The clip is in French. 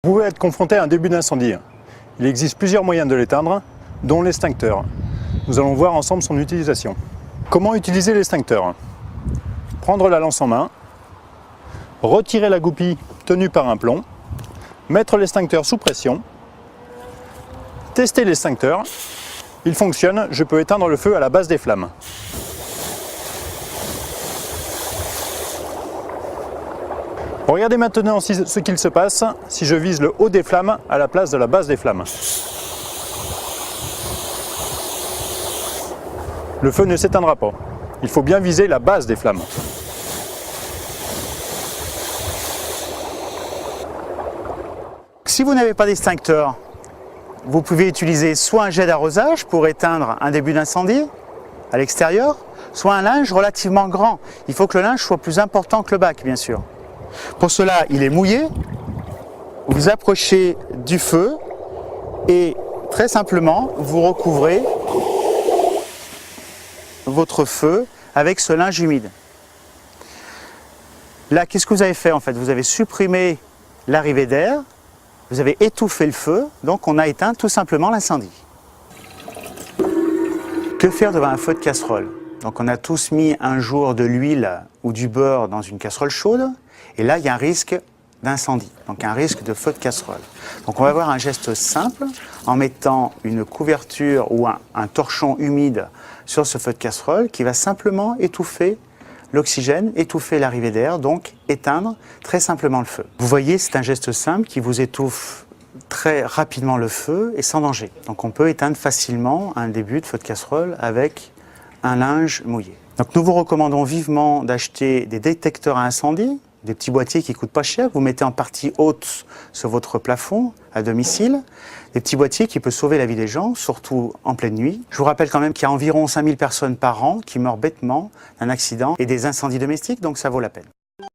Vous pouvez être confronté à un début d'incendie. Il existe plusieurs moyens de l'éteindre, dont l'extincteur. Nous allons voir ensemble son utilisation. Comment utiliser l'extincteur? Prendre la lance en main, retirer la goupille tenue par un plomb, mettre l'extincteur sous pression, tester l'extincteur. Il fonctionne, je peux éteindre le feu à la base des flammes. Regardez maintenant ce qu'il se passe si je vise le haut des flammes à la place de la base des flammes. Le feu ne s'éteindra pas. Il faut bien viser la base des flammes. Si vous n'avez pas d'extincteur, vous pouvez utiliser soit un jet d'arrosage pour éteindre un début d'incendie à l'extérieur, soit un linge relativement grand. Il faut que le linge soit plus important que le bac, bien sûr. Pour cela, il est mouillé. Vous approchez du feu et très simplement, vous recouvrez votre feu avec ce linge humide. Là, qu'est-ce que vous avez fait en fait? Vous avez supprimé l'arrivée d'air, vous avez étouffé le feu, donc on a éteint tout simplement l'incendie. Que faire devant un feu de casserole? Donc on a tous mis un jour de l'huile ou du beurre dans une casserole chaude, et là il y a un risque d'incendie, donc un risque de feu de casserole. Donc on va avoir un geste simple en mettant une couverture ou un torchon humide sur ce feu de casserole qui va simplement étouffer l'oxygène, étouffer l'arrivée d'air, donc éteindre très simplement le feu. Vous voyez, c'est un geste simple qui vous étouffe très rapidement le feu et sans danger. Donc on peut éteindre facilement un début de feu de casserole avec un linge mouillé. Donc nous vous recommandons vivement d'acheter des détecteurs à incendie, des petits boîtiers qui ne coûtent pas cher, que vous mettez en partie haute sur votre plafond à domicile, des petits boîtiers qui peuvent sauver la vie des gens, surtout en pleine nuit. Je vous rappelle quand même qu'il y a environ 5000 personnes par an qui meurent bêtement d'un accident et des incendies domestiques, donc ça vaut la peine.